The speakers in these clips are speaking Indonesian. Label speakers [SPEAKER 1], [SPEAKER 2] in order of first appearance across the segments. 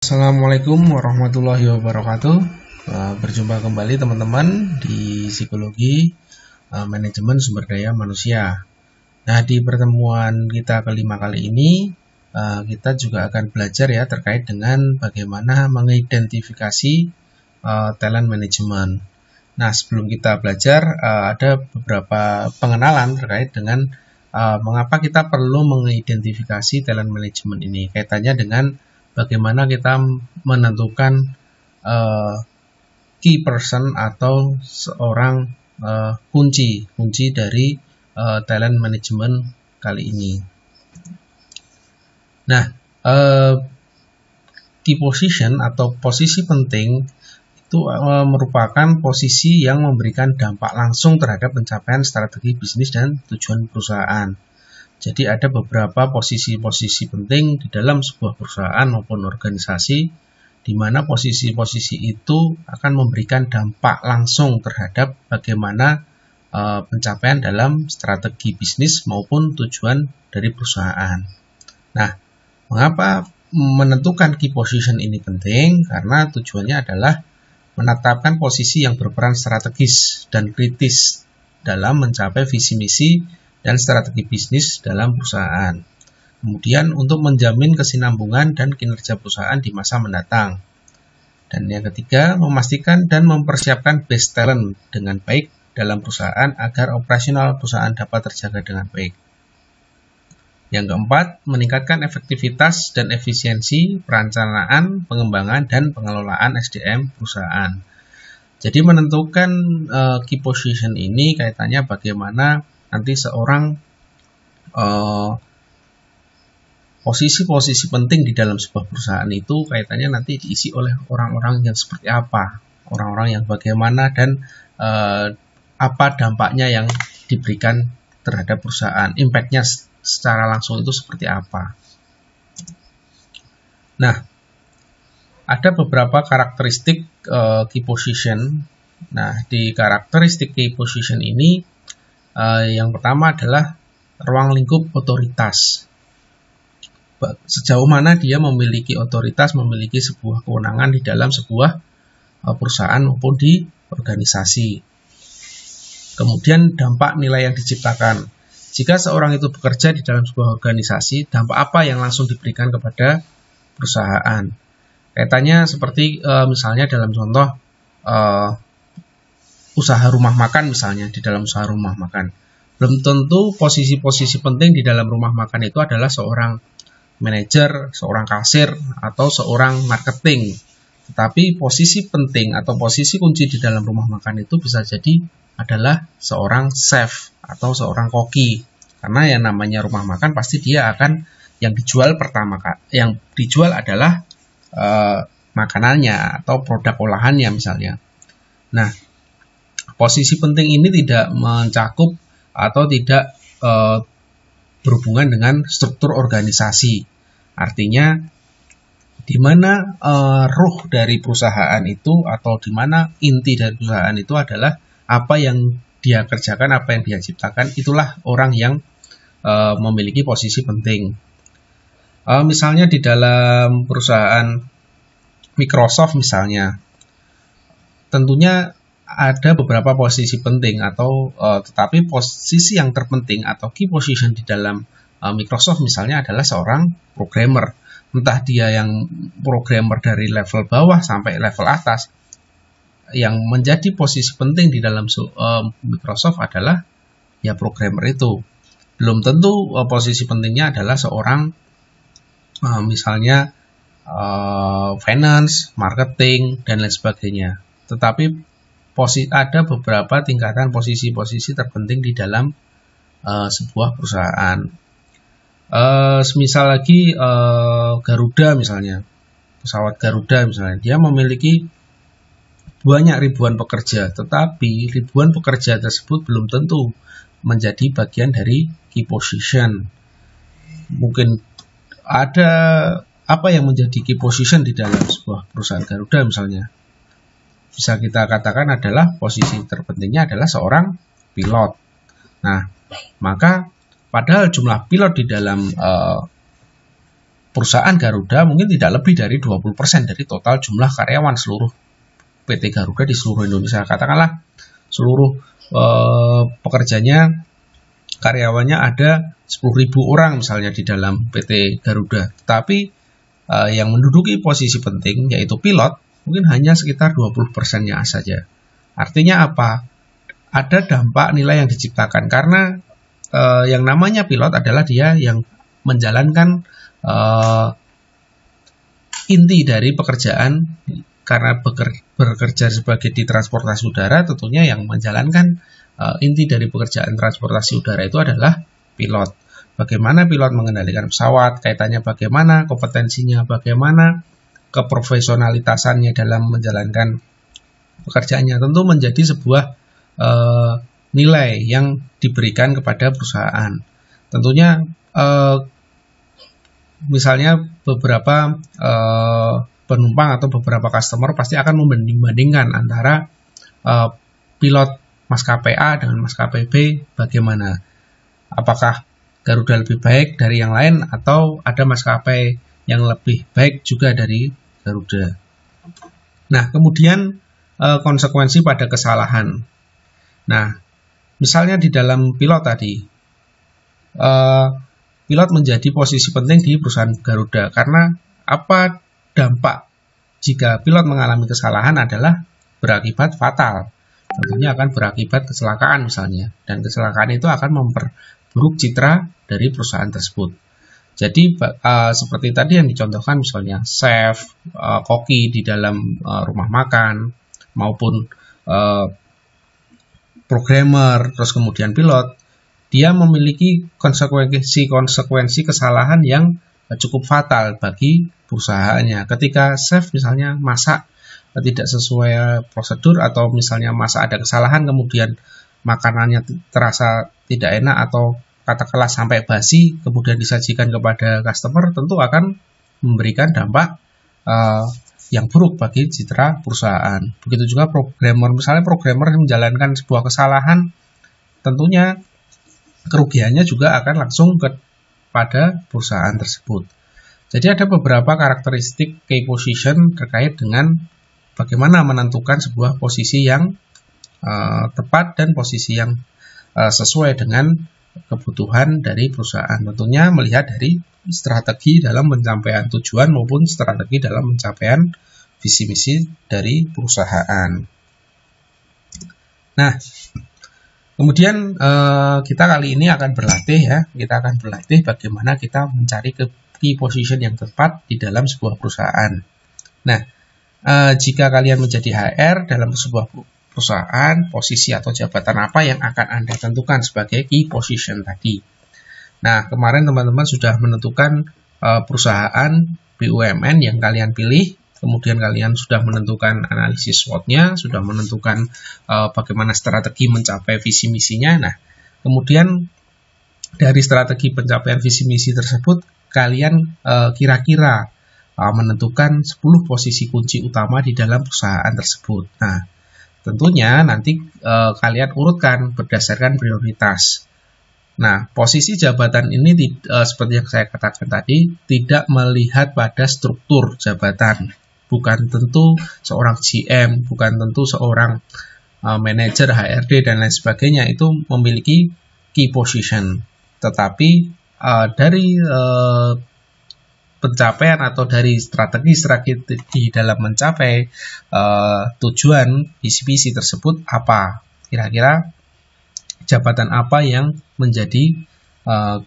[SPEAKER 1] Assalamualaikum warahmatullahi wabarakatuh. Berjumpa kembali teman-teman di psikologi manajemen sumber daya manusia. Nah, di pertemuan kita kelima kali ini kita juga akan belajar ya terkait dengan bagaimana mengidentifikasi talent management. Nah, sebelum kita belajar ada beberapa pengenalan terkait dengan mengapa kita perlu mengidentifikasi talent management ini. Kaitannya dengan bagaimana kita menentukan key person atau seorang kunci dari talent management kali ini. Nah, key position atau posisi penting itu merupakan posisi yang memberikan dampak langsung terhadap pencapaian strategi bisnis dan tujuan perusahaan. Jadi ada beberapa posisi-posisi penting di dalam sebuah perusahaan maupun organisasi di mana posisi-posisi itu akan memberikan dampak langsung terhadap bagaimana pencapaian dalam strategi bisnis maupun tujuan dari perusahaan. Nah, mengapa menentukan key position ini penting? Karena tujuannya adalah menetapkan posisi yang berperan strategis dan kritis dalam mencapai visi misi dan strategi bisnis dalam perusahaan. Kemudian untuk menjamin kesinambungan dan kinerja perusahaan di masa mendatang. Dan yang ketiga, memastikan dan mempersiapkan best talent dengan baik dalam perusahaan agar operasional perusahaan dapat terjaga dengan baik. Yang keempat, meningkatkan efektivitas dan efisiensi perencanaan, pengembangan, dan pengelolaan SDM perusahaan. Jadi menentukan key position ini kaitannya bagaimana nanti seorang posisi-posisi penting di dalam sebuah perusahaan itu kaitannya nanti diisi oleh orang-orang yang seperti apa, orang-orang yang bagaimana dan apa dampaknya yang diberikan terhadap perusahaan, impact-nya secara langsung itu seperti apa. Nah, ada beberapa karakteristik key position. Nah, di karakteristik key position ini yang pertama adalah ruang lingkup otoritas. Sejauh mana dia memiliki otoritas, memiliki sebuah kewenangan di dalam sebuah perusahaan maupun di organisasi. Kemudian dampak nilai yang diciptakan. Jika seorang itu bekerja di dalam sebuah organisasi, dampak apa yang langsung diberikan kepada perusahaan? Kaitannya seperti misalnya dalam contoh usaha rumah makan misalnya, di dalam usaha rumah makan. Belum tentu posisi-posisi penting di dalam rumah makan itu adalah seorang manajer, seorang kasir, atau seorang marketing. Tetapi posisi penting atau posisi kunci di dalam rumah makan itu bisa jadi adalah seorang chef atau seorang koki. Karena yang namanya rumah makan pasti dia akan yang dijual yang dijual adalah makanannya atau produk olahannya misalnya. Nah, posisi penting ini tidak mencakup atau tidak berhubungan dengan struktur organisasi. Artinya, di mana ruh dari perusahaan itu atau di mana inti dari perusahaan itu adalah apa yang dia kerjakan, apa yang dia ciptakan, itulah orang yang memiliki posisi penting. Misalnya di dalam perusahaan Microsoft misalnya, tentunya ada beberapa posisi penting atau tetapi posisi yang terpenting atau key position di dalam Microsoft misalnya adalah seorang programmer. Entah dia yang programmer dari level bawah sampai level atas. Yang menjadi posisi penting di dalam Microsoft adalah ya programmer itu. Belum tentu posisi pentingnya adalah seorang misalnya finance, marketing, dan lain sebagainya. Tetapi ada beberapa tingkatan posisi-posisi terpenting di dalam sebuah perusahaan. Semisal lagi Garuda misalnya, pesawat Garuda misalnya, dia memiliki banyak ribuan pekerja, tetapi ribuan pekerja tersebut belum tentu menjadi bagian dari key position. Mungkin ada apa yang menjadi key position di dalam sebuah perusahaan Garuda misalnya. Bisa kita katakan adalah posisi terpentingnya adalah seorang pilot. Nah, maka padahal jumlah pilot di dalam perusahaan Garuda mungkin tidak lebih dari 20% dari total jumlah karyawan seluruh PT Garuda di seluruh Indonesia. Katakanlah seluruh pekerjanya, karyawannya ada 10.000 orang misalnya di dalam PT Garuda. Tapi yang menduduki posisi penting yaitu pilot mungkin hanya sekitar 20%-nya saja. Artinya apa? Ada dampak nilai yang diciptakan karena yang namanya pilot adalah dia yang menjalankan inti dari pekerjaan. Karena bekerja sebagai di transportasi udara, tentunya yang menjalankan inti dari pekerjaan transportasi udara itu adalah pilot. Bagaimana pilot mengendalikan pesawat, kaitannya bagaimana, kompetensinya bagaimana, keprofesionalitasannya dalam menjalankan pekerjaannya, tentu menjadi sebuah nilai yang diberikan kepada perusahaan. Tentunya misalnya beberapa penumpang atau beberapa customer pasti akan membanding-bandingkan antara pilot maskapai A dengan maskapai B bagaimana. Apakah Garuda lebih baik dari yang lain atau ada maskapai yang lebih baik juga dari Garuda. Nah, kemudian konsekuensi pada kesalahan. Nah, misalnya di dalam pilot tadi, pilot menjadi posisi penting di perusahaan Garuda karena apa? Dampak jika pilot mengalami kesalahan adalah berakibat fatal. Tentunya akan berakibat kecelakaan misalnya. Dan kecelakaan itu akan memperburuk citra dari perusahaan tersebut. Jadi seperti tadi yang dicontohkan misalnya chef, koki di dalam rumah makan, maupun programmer, terus kemudian pilot, dia memiliki konsekuensi kesalahan yang cukup fatal bagi perusahaannya. Ketika chef misalnya masak tidak sesuai prosedur atau misalnya masak ada kesalahan kemudian makanannya terasa tidak enak atau katakanlah sampai basi kemudian disajikan kepada customer, tentu akan memberikan dampak yang buruk bagi citra perusahaan. Begitu juga programmer, misalnya programmer menjalankan sebuah kesalahan, tentunya kerugiannya juga akan langsung pada perusahaan tersebut. Jadi ada beberapa karakteristik key position terkait dengan bagaimana menentukan sebuah posisi yang tepat dan posisi yang sesuai dengan kebutuhan dari perusahaan. Tentunya melihat dari strategi dalam pencapaian tujuan maupun strategi dalam pencapaian visi misi dari perusahaan. Nah, kemudian kita kali ini akan berlatih ya. Kita akan berlatih bagaimana kita mencari key position yang tepat di dalam sebuah perusahaan. Nah, jika kalian menjadi HR dalam sebuah perusahaan, posisi atau jabatan apa yang akan Anda tentukan sebagai key position tadi. Nah, kemarin teman-teman sudah menentukan perusahaan BUMN yang kalian pilih. Kemudian kalian sudah menentukan analisis SWOT-nya, sudah menentukan bagaimana strategi mencapai visi misinya. Nah, kemudian dari strategi pencapaian visi misi tersebut, kalian kira-kira menentukan 10 posisi kunci utama di dalam perusahaan tersebut. Nah, tentunya nanti kalian urutkan berdasarkan prioritas. Nah, posisi jabatan ini seperti yang saya katakan tadi, tidak melihat pada struktur jabatan. Bukan tentu seorang GM, bukan tentu seorang manajer, HRD, dan lain sebagainya itu memiliki key position. Tetapi dari pencapaian atau dari strategi dalam mencapai tujuan visi-visi tersebut apa? Kira-kira jabatan apa yang menjadi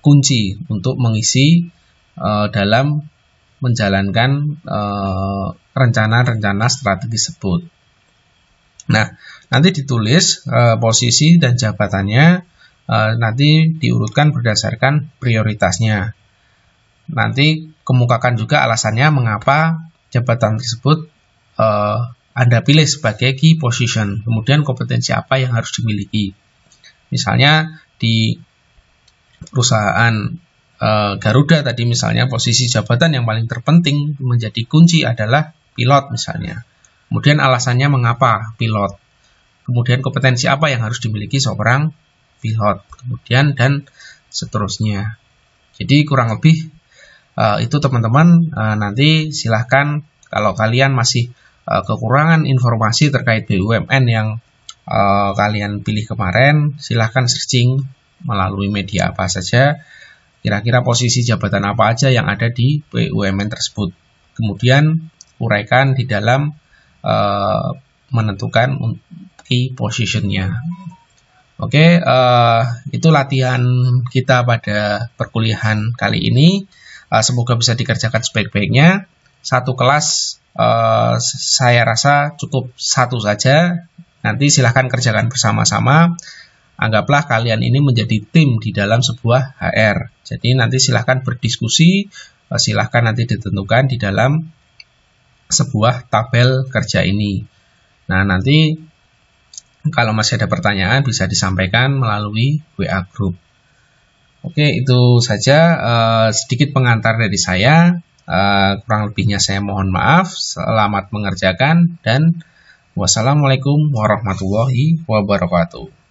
[SPEAKER 1] kunci untuk mengisi dalam menjalankan rencana-rencana strategi tersebut. Nah, nanti ditulis posisi dan jabatannya, nanti diurutkan berdasarkan prioritasnya. Nanti kemukakan juga alasannya mengapa jabatan tersebut Anda pilih sebagai key position. Kemudian kompetensi apa yang harus dimiliki. Misalnya di perusahaan Garuda tadi misalnya posisi jabatan yang paling terpenting menjadi kunci adalah pilot misalnya. Kemudian alasannya mengapa pilot. Kemudian kompetensi apa yang harus dimiliki seorang pilot. Kemudian dan seterusnya. Jadi kurang lebih Itu teman-teman nanti silahkan kalau kalian masih kekurangan informasi terkait BUMN yang kalian pilih kemarin, silahkan searching melalui media apa saja, kira-kira posisi jabatan apa aja yang ada di BUMN tersebut. Kemudian uraikan di dalam menentukan key positionnya. Oke, itu latihan kita pada perkuliahan kali ini. Semoga bisa dikerjakan sebaik-baiknya. Satu kelas saya rasa cukup satu saja. Nanti silahkan kerjakan bersama-sama. Anggaplah kalian ini menjadi tim di dalam sebuah HR. Jadi nanti silahkan berdiskusi, silahkan nanti ditentukan di dalam sebuah tabel kerja ini. Nah, nanti kalau masih ada pertanyaan bisa disampaikan melalui WA Group. Oke, itu saja sedikit pengantar dari saya. Kurang lebihnya saya mohon maaf. Selamat mengerjakan dan wassalamualaikum warahmatullahi wabarakatuh.